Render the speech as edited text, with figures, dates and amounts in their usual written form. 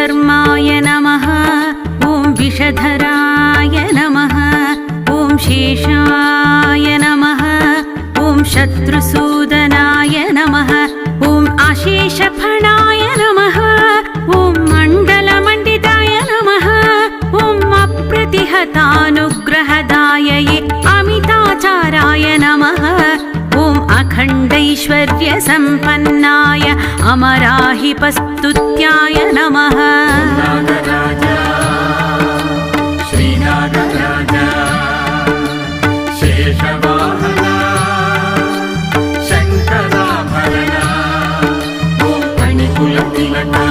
विश्वकर्माय नमः। ॐ विषधराय नमः। ॐ शेषाय नमः। ॐ शत्रुसूदनाय नमः। ॐ अशेषफणाय नमः। ॐ मण्डलमण्डिताय नमः। ॐ अप्रतिहतानुग्रहदायये अमिताचाराय नमः। ॐ अखण्डैश्वर्यसम्पन्नाय अमराहिपस्तुत्याय नमः। श्रीनागराजा शेषवाहना शङ्कराभरणा ॐ फणिकुलतिलका